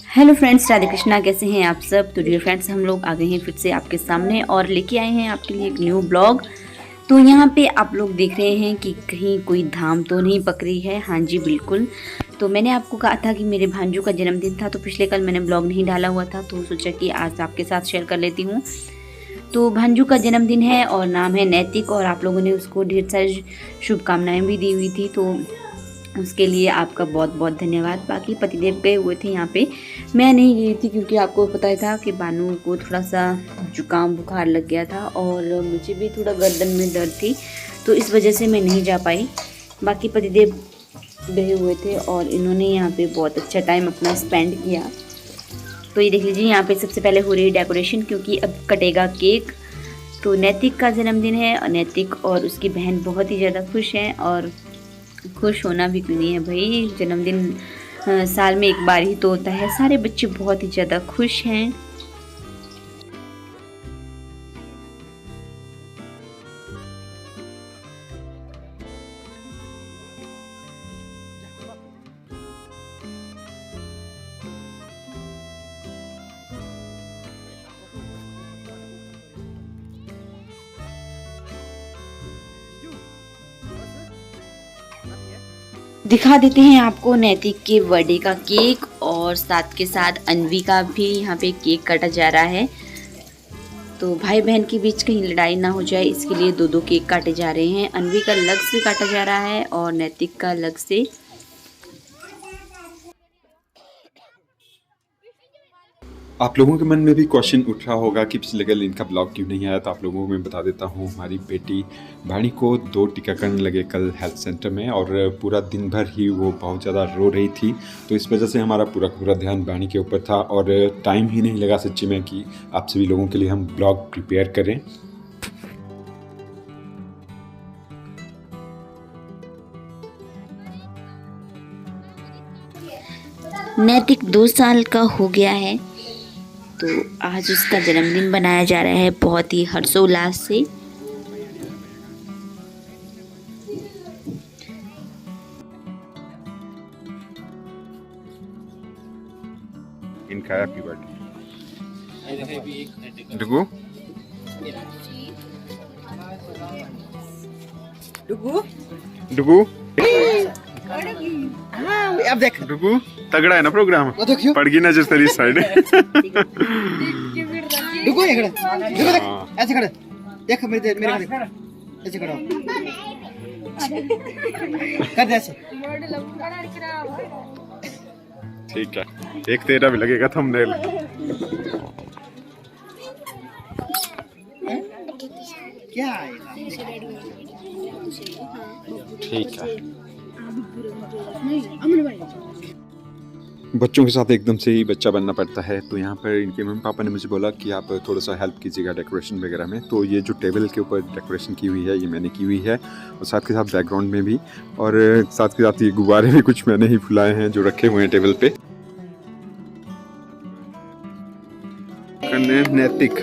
Hello friends, Radhe Krishna. कैसे हैं आप सब? तो डियर फ्रेंड्स, हम लोग आ गए हैं फिर से आपके सामने और लेके आए हैं आपके लिए एक न्यू ब्लॉग। तो यहाँ पे आप लोग देख रहे हैं कि कहीं कोई धाम तो नहीं पकड़ी है। हाँ जी, बिल्कुल। तो मैंने आपको कहा था कि मेरे भांजू का जन्मदिन था, तो पिछले कल मैंने ब्लॉग नहीं डाला हुआ था, तो सोचा कि आज आपके साथ शेयर कर लेती हूँ। तो भांजू का जन्मदिन है और नाम है नैतिक, और आप लोगों ने उसको ढेर सारी शुभकामनाएँ भी दी हुई थी, तो उसके लिए आपका बहुत बहुत धन्यवाद। बाकी पतिदेव गए हुए थे यहाँ पे, मैं नहीं गई थी क्योंकि आपको पता ही था कि बानू को थोड़ा सा जुकाम बुखार लग गया था और मुझे भी थोड़ा गर्दन में दर्द थी, तो इस वजह से मैं नहीं जा पाई। बाकी पतिदेव गए हुए थे और इन्होंने यहाँ पे बहुत अच्छा टाइम अपना स्पेंड किया। तो ये देख लीजिए, यहाँ पे सबसे पहले हो रही है डेकोरेशन, क्योंकि अब कटेगा केक। तो नैतिक का जन्मदिन है और नैतिक और उसकी बहन बहुत ही ज़्यादा खुश हैं, और खुश होना भी क्यों नहीं है भाई, जन्मदिन साल में एक बार ही तो होता है। सारे बच्चे बहुत ही ज़्यादा खुश हैं। दिखा देते हैं आपको नैतिक के बर्थडे का केक, और साथ के साथ अनवी का भी यहाँ पे केक काटा जा रहा है। तो भाई बहन के बीच कहीं लड़ाई ना हो जाए, इसके लिए दो दो केक काटे जा रहे हैं। अनवी का अलग से काटा जा रहा है और नैतिक का अलग से। आप लोगों के मन में भी क्वेश्चन उठ रहा होगा कि पिछले कल इनका ब्लॉग क्यों नहीं आया, तो आप लोगों को मैं बता देता हूँ। हमारी बेटी भाणी को 2 टीकाकरण लगे कल हेल्थ सेंटर में, और पूरा दिन भर ही वो बहुत ज़्यादा रो रही थी, तो इस वजह से हमारा पूरा ध्यान भाणी के ऊपर था और टाइम ही नहीं लगा सच्ची में कि आप सभी लोगों के लिए हम ब्लॉग प्रिपेयर करें। नैतिक 2 साल का हो गया है, तो आज उसका जन्मदिन बनाया जा रहा है बहुत ही हर्षोल्लास से। इनका हैप्पी बर्थडे डुगू डुगू डुगू अब देख डुगू तगड़ा है ना प्रोग्राम, पड़ गई नजर तेरी साइड। डुगू ये खड़ा, डुगू देख ऐसे खड़ा, देख मेरे खड़े ऐसे खड़ा कर दे ऐसे। ठीक है, एक तेरा भी लगेगा थंबनेल। क्या है ठीक है, बच्चों के साथ एकदम से ही बच्चा बनना पड़ता है। तो यहाँ पर इनके मम्मी पापा ने मुझे बोला कि आप थोड़ा सा हेल्प कीजिएगा डेकोरेशन वगैरह में। तो ये जो टेबल के ऊपर डेकोरेशन की हुई है ये मैंने की हुई है, और साथ के साथ बैकग्राउंड में भी, और साथ के साथ ये गुब्बारे भी कुछ मैंने ही फुलाए हैं जो रखे हुए हैं टेबल पे। नैतिक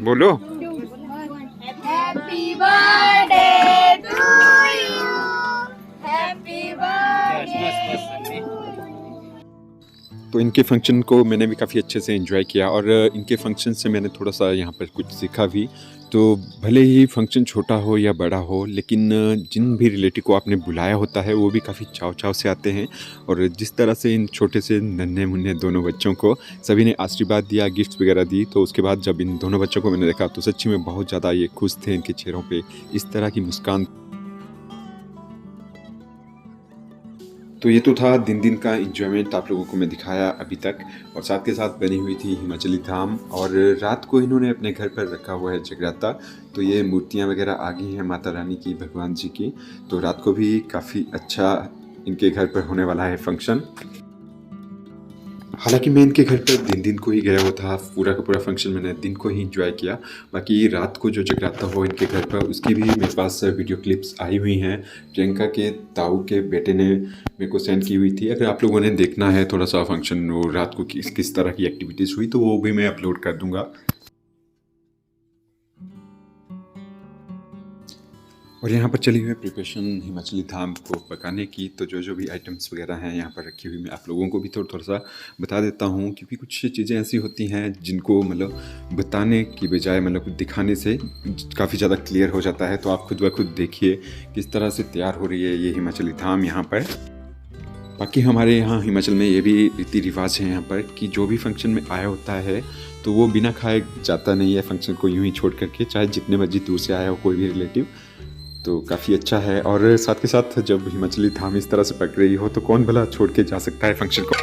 बोलो happy birthday to you, happy birthday. तो इनके फंक्शन को मैंने भी काफ़ी अच्छे से एंजॉय किया, और इनके फंक्शन से मैंने थोड़ा सा यहाँ पर कुछ सीखा भी। तो भले ही फंक्शन छोटा हो या बड़ा हो, लेकिन जिन भी रिलेटिव को आपने बुलाया होता है वो भी काफ़ी चाव से आते हैं। और जिस तरह से इन छोटे से नन्हे मुन्ने दोनों बच्चों को सभी ने आशीर्वाद दिया, गिफ्ट्स वगैरह दी, तो उसके बाद जब इन दोनों बच्चों को मैंने देखा तो सच्ची में बहुत ज़्यादा ये खुश थे। इनके चेहरों पे इस तरह की मुस्कान। तो ये तो था दिन का एंजॉयमेंट, आप लोगों को मैं दिखाया अभी तक, और साथ के साथ बनी हुई थी हिमाचली धाम, और रात को इन्होंने अपने घर पर रखा हुआ है जगराता। तो ये मूर्तियाँ वगैरह आ गई हैं माता रानी की, भगवान जी की। तो रात को भी काफ़ी अच्छा इनके घर पर होने वाला है फंक्शन। हालांकि मैं इनके घर पर दिन को ही गया हुआ था, पूरा का पूरा फंक्शन मैंने दिन को ही इंजॉय किया। बाकी रात को जो जगराता हो इनके घर पर उसकी भी मेरे पास वीडियो क्लिप्स आई हुई हैं। प्रियंका के ताऊ के बेटे ने मेरे को सेंड की हुई थी। अगर आप लोगों ने देखना है थोड़ा सा फंक्शन वो रात को किस तरह की एक्टिविटीज़ हुई तो वो भी मैं अपलोड कर दूँगा। और यहाँ पर चली हुई है प्रिपरेशन हिमाचली धाम को पकाने की। तो जो भी आइटम्स वगैरह हैं यहाँ पर रखी हुई मैं आप लोगों को भी थोड़ा सा बता देता हूँ, क्योंकि कुछ चीज़ें ऐसी होती हैं जिनको मतलब बताने की बजाय मतलब दिखाने से काफ़ी ज़्यादा क्लियर हो जाता है। तो आप खुद ब खुद देखिए किस तरह से तैयार हो रही है ये हिमाचली धाम यहाँ पर। बाकी हमारे यहाँ हिमाचल में ये भी रीति रिवाज है यहाँ पर कि जो भी फंक्शन में आया होता है तो वो बिना खाए जाता नहीं है फंक्शन को यूँ ही छोड़ करके, चाहे जितने मर्जी दूर से आया हो कोई भी रिलेटिव। तो काफ़ी अच्छा है। और साथ के साथ जब हिमाचली धाम इस तरह से पक रही हो तो कौन भला छोड़ के जा सकता है फंक्शन को।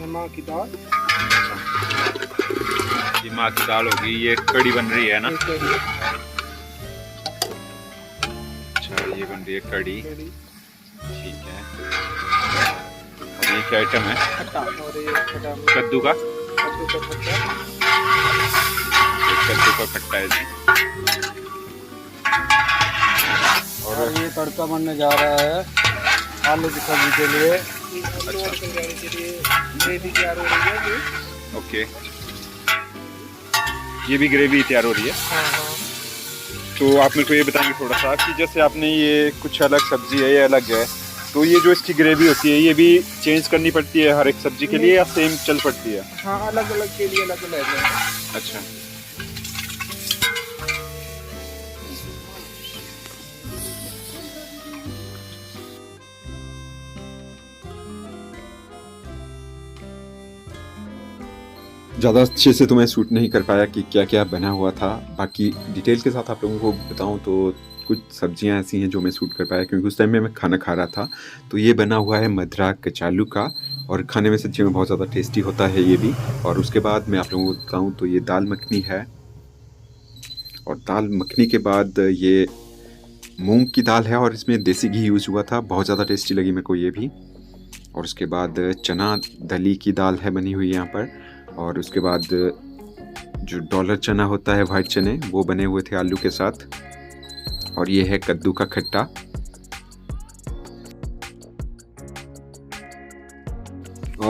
माँ की दाल, ये माँ की दाल होगी, ये कड़ी बन रही है ना। ये बन रही है कड़ी, ठीक है। और ये क्या आइटम है? कद्दू का खट्टा है जी। और ये तड़का बनने जा रहा है आलू की सब्जी के लिए। अच्छा, ग्रेवी तैयार हो रही है। ओके, ये भी ग्रेवी तैयार हो रही है। तो आप मेरे को ये बताएंगे थोड़ा सा कि जैसे आपने ये कुछ अलग सब्जी है, ये अलग है, तो ये जो इसकी ग्रेवी होती है ये भी चेंज करनी पड़ती है हर एक सब्जी के लिए या सेम चल पड़ती है? हाँ, अलग अलग के लिए अलग अलग है। अच्छा, ज़्यादा अच्छे से तो मैं शूट नहीं कर पाया कि क्या क्या बना हुआ था। बाकी डिटेल के साथ आप लोगों को बताऊं तो कुछ सब्जियां ऐसी हैं जो मैं शूट कर पाया क्योंकि उस टाइम में मैं खाना खा रहा था। तो ये बना हुआ है मधरा कचालू का और खाने में सच्ची में बहुत ज़्यादा टेस्टी होता है ये भी। और उसके बाद मैं आप लोगों को बताऊँ तो ये दाल मखनी है और दाल मखनी के बाद ये मूंग की दाल है और इसमें देसी घी यूज़ हुआ था, बहुत ज़्यादा टेस्टी लगी मेरे को ये भी। और उसके बाद चना दली की दाल है बनी हुई यहाँ पर। और उसके बाद जो डॉलर चना होता है, वाइट चने, वो बने हुए थे आलू के साथ। और ये है कद्दू का खट्टा।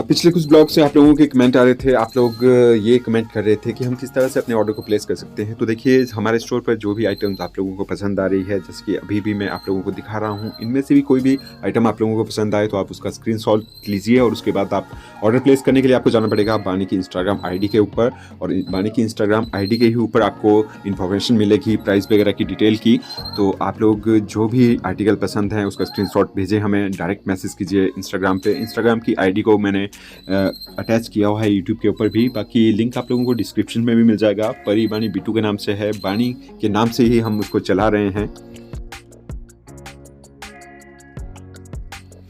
पिछले कुछ ब्लॉग से आप लोगों के कमेंट आ रहे थे, आप लोग ये कमेंट कर रहे थे कि हम किस तरह से अपने ऑर्डर को प्लेस कर सकते हैं। तो देखिए हमारे स्टोर पर जो भी आइटम्स आप लोगों को पसंद आ रही है, जैसे कि अभी भी मैं आप लोगों को दिखा रहा हूँ, इनमें से भी कोई भी आइटम आप लोगों को पसंद आए तो आप उसका स्क्रीनशॉट लीजिए और उसके बाद आप ऑर्डर प्लेस करने के लिए आपको जाना पड़ेगा बानी की इंस्टाग्राम ID के ऊपर। और बानी की इंस्टाग्राम ID के ही ऊपर आपको इन्फॉर्मेशन मिलेगी प्राइस वगैरह की डिटेल की। तो आप लोग जो भी आर्टिकल पसंद है उसका स्क्रीनशॉट भेजें हमें, डायरेक्ट मैसेज कीजिए इंस्टाग्राम पे। इंस्टाग्राम की ID को मैंने अटैच किया हुआ है यूट्यूब के ऊपर भी, बाकी लिंक आप लोगों को डिस्क्रिप्शन में भी मिल जाएगा। परी बानी बिट्टू के नाम से है, बानी के नाम से ही हम उसको चला रहे हैं।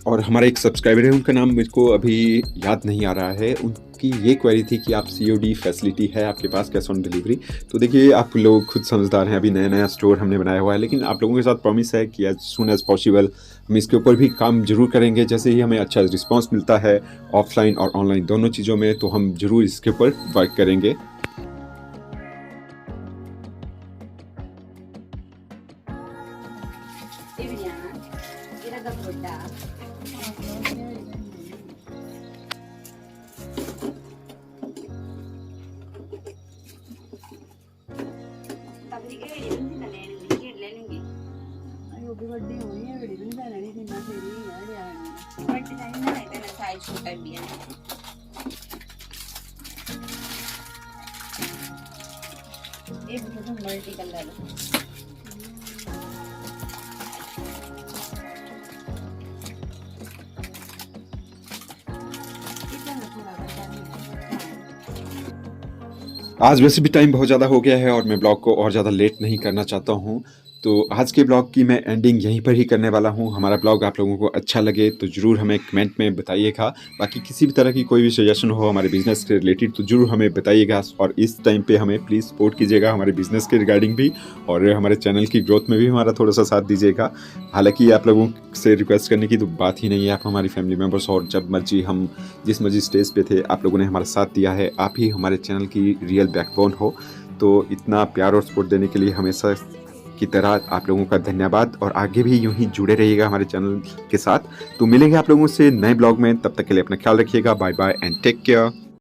और हमारा एक सब्सक्राइबर है, उनका नाम मेरे को अभी याद नहीं आ रहा है। उनकी ये क्वेरी थी कि आप COD फैसिलिटी है आपके पास, कैश ऑन डिलीवरी? तो देखिए आप लोग खुद समझदार हैं, अभी नया नया स्टोर हमने बनाया हुआ है, लेकिन आप लोगों के साथ प्रॉमिस है कि एज सून एज पॉसिबल हम इसके ऊपर भी काम जरूर करेंगे। जैसे ही हमें अच्छा रिस्पांस मिलता है ऑफलाइन और ऑनलाइन दोनों चीज़ों में, तो हम जरूर इसके ऊपर वर्क करेंगे। मल्टी कलर आज वैसे भी टाइम बहुत ज़्यादा हो गया है और मैं ब्लॉग को और ज़्यादा लेट नहीं करना चाहता हूँ। तो आज के ब्लॉग की मैं एंडिंग यहीं पर ही करने वाला हूँ। हमारा ब्लॉग आप लोगों को अच्छा लगे तो ज़रूर हमें कमेंट में बताइएगा। बाकी किसी भी तरह की कोई भी सजेशन हो हमारे बिज़नेस के रिलेटेड तो ज़रूर हमें बताइएगा, और इस टाइम पे हमें प्लीज़ सपोर्ट कीजिएगा हमारे बिज़नेस के रिगार्डिंग भी, और हमारे चैनल की ग्रोथ में भी हमारा थोड़ा सा साथ दीजिएगा। हालाँकि आप लोगों से रिक्वेस्ट करने की तो बात ही नहीं है, आप हमारी फैमिली मेम्बर्स, और जब मर्जी हम जिस मर्जी स्टेज पे थे आप लोगों ने हमारा साथ दिया है। आप ही हमारे चैनल की रियल बैकबोन हो, तो इतना प्यार और सपोर्ट देने के लिए हमेशा की तरह आप लोगों का धन्यवाद, और आगे भी यूं ही जुड़े रहिएगा हमारे चैनल के साथ। तो मिलेंगे आप लोगों से नए ब्लॉग में, तब तक के लिए अपना ख्याल रखिएगा। Bye bye and take care.